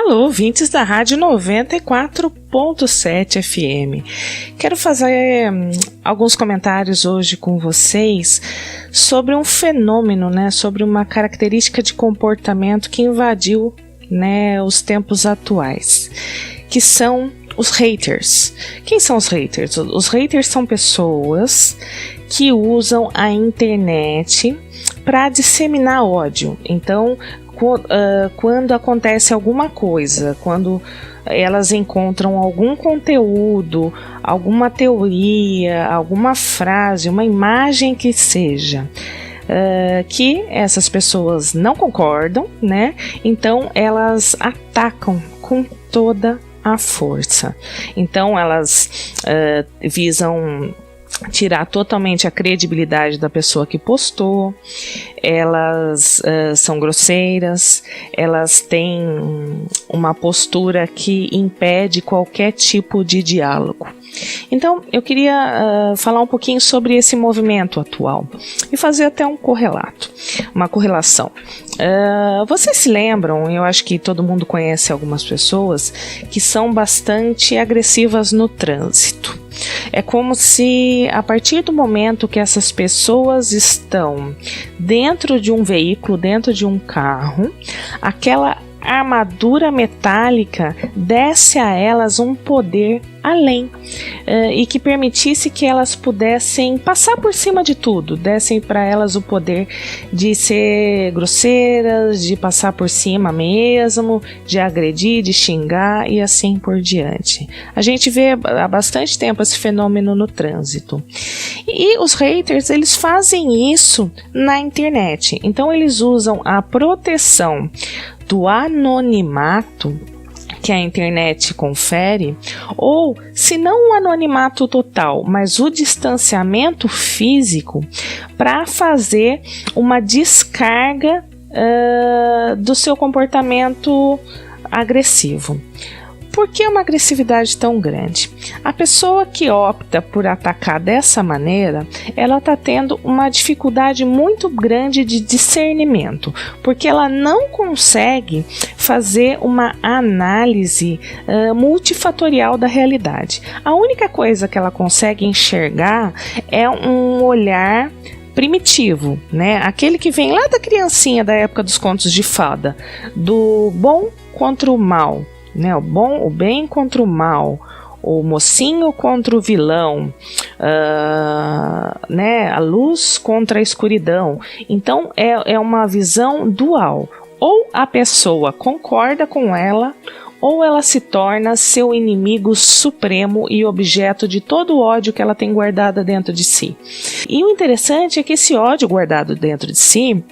Alô, ouvintes da Rádio 94.7 FM. Quero fazer alguns comentários hoje com vocês sobre um fenômeno, sobre uma característica de comportamento que invadiu, os tempos atuais, que são os haters. Quem são os haters? Os haters são pessoas que usam a internet para disseminar ódio. Então, quando acontece alguma coisa, quando elas encontram algum conteúdo, alguma teoria, alguma frase, uma imagem que seja, que essas pessoas não concordam, então elas atacam com toda a força. Então elas visam tirar totalmente a credibilidade da pessoa que postou, elas são grosseiras, elas têm uma postura que impede qualquer tipo de diálogo. Então, eu queria falar um pouquinho sobre esse movimento atual e fazer até uma correlação. Vocês se lembram, eu acho que todo mundo conhece algumas pessoas que são bastante agressivas no trânsito. É como se, a partir do momento que essas pessoas estão dentro de um veículo, dentro de um carro, aquela armadura metálica desse a elas um poder além, e que permitisse que elas pudessem passar por cima de tudo, dessem para elas o poder de ser grosseiras, de passar por cima mesmo, de agredir, de xingar e assim por diante. A gente vê há bastante tempo esse fenômeno no trânsito. E os haters, eles fazem isso na internet. Então eles usam a proteção do anonimato que a internet confere, ou se não o anonimato total, mas o distanciamento físico, para fazer uma descarga do seu comportamento agressivo. Por que uma agressividade tão grande? A pessoa que opta por atacar dessa maneira, ela está tendo uma dificuldade muito grande de discernimento, porque ela não consegue fazer uma análise multifatorial da realidade. A única coisa que ela consegue enxergar é um olhar primitivo, aquele que vem lá da criancinha da época dos contos de fada, do bom contra o mal. O bem contra o mal, o mocinho contra o vilão, a luz contra a escuridão. Então é uma visão dual. Ou a pessoa concorda com ela, ou ela se torna seu inimigo supremo e objeto de todo o ódio que ela tem guardado dentro de si. E o interessante é que esse ódio guardado dentro de si,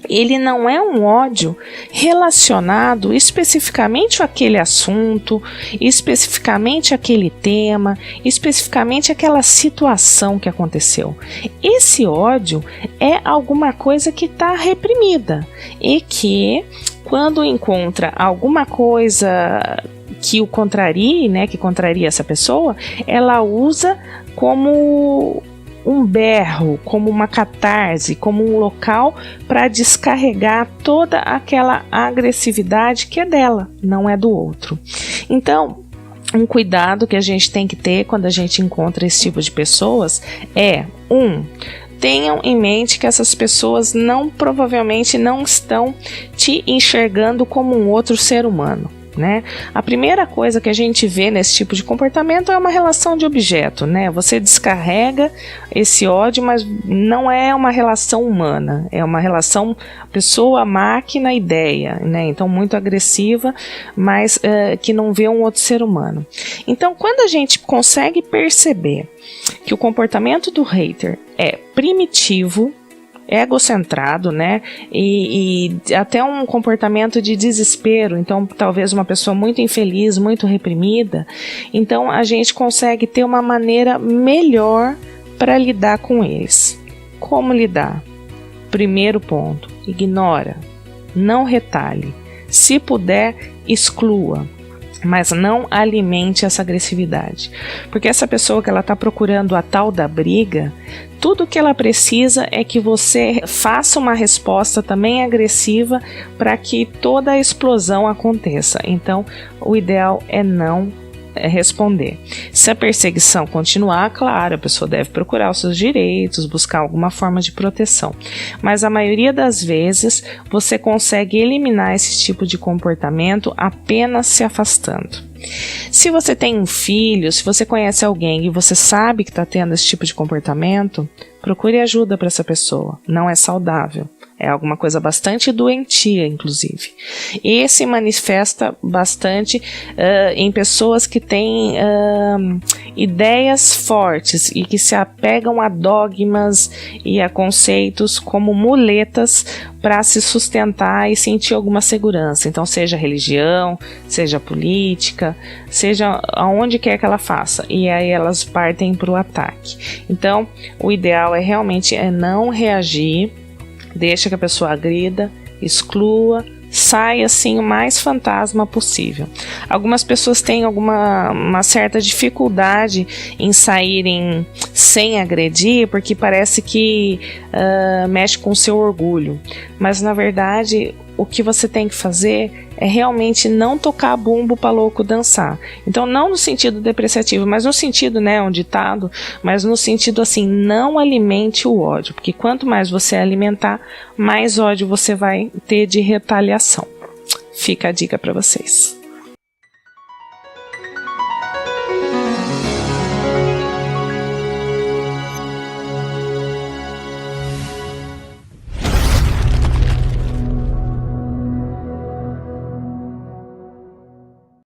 ele não é um ódio relacionado especificamente àquele assunto, especificamente àquele tema, especificamente àquela situação que aconteceu. Esse ódio é alguma coisa que está reprimida e que, quando encontra alguma coisa que o contrarie, que contraria essa pessoa, ela usa como um berro, como uma catarse, como um local para descarregar toda aquela agressividade que é dela, não é do outro. Então, um cuidado que a gente tem que ter quando a gente encontra esse tipo de pessoas é, tenham em mente que essas pessoas provavelmente não estão te enxergando como um outro ser humano. A primeira coisa que a gente vê nesse tipo de comportamento é uma relação de objeto, Você descarrega esse ódio, mas não é uma relação humana, é uma relação pessoa, máquina, ideia, Então muito agressiva, mas que não vê um outro ser humano. Então quando a gente consegue perceber que o comportamento do hater é primitivo, egocentrado, e até um comportamento de desespero, então talvez uma pessoa muito infeliz, muito reprimida, então a gente consegue ter uma maneira melhor para lidar com eles. Como lidar? Primeiro ponto, ignora, não retalhe, se puder, exclua. Mas não alimente essa agressividade, porque essa pessoa que ela está procurando a tal da briga tudo que ela precisa é que você faça uma resposta também agressiva para que toda a explosão aconteça. Então, o ideal é não responder. Se a perseguição continuar, claro, a pessoa deve procurar os seus direitos, buscar alguma forma de proteção. Mas a maioria das vezes você consegue eliminar esse tipo de comportamento apenas se afastando. Se você tem um filho, se você conhece alguém e você sabe que está tendo esse tipo de comportamento, procure ajuda para essa pessoa. Não é saudável. É alguma coisa bastante doentia, inclusive. E se manifesta bastante em pessoas que têm ideias fortes e que se apegam a dogmas e a conceitos como muletas para se sustentar e sentir alguma segurança. Então, seja religião, seja política, seja aonde quer que ela faça. E aí elas partem para o ataque. Então, o ideal é realmente não reagir. Deixa que a pessoa agrida, exclua, sai assim o mais fantasma possível. Algumas pessoas têm uma certa dificuldade em saírem sem agredir, porque parece que mexe com o seu orgulho. Mas na verdade, o que você tem que fazer é realmente não tocar bumbo para louco dançar. Então, não no sentido depreciativo, mas no sentido, né, um ditado, mas no sentido assim, não alimente o ódio, porque quanto mais você alimentar, mais ódio você vai ter de retaliação. Fica a dica para vocês.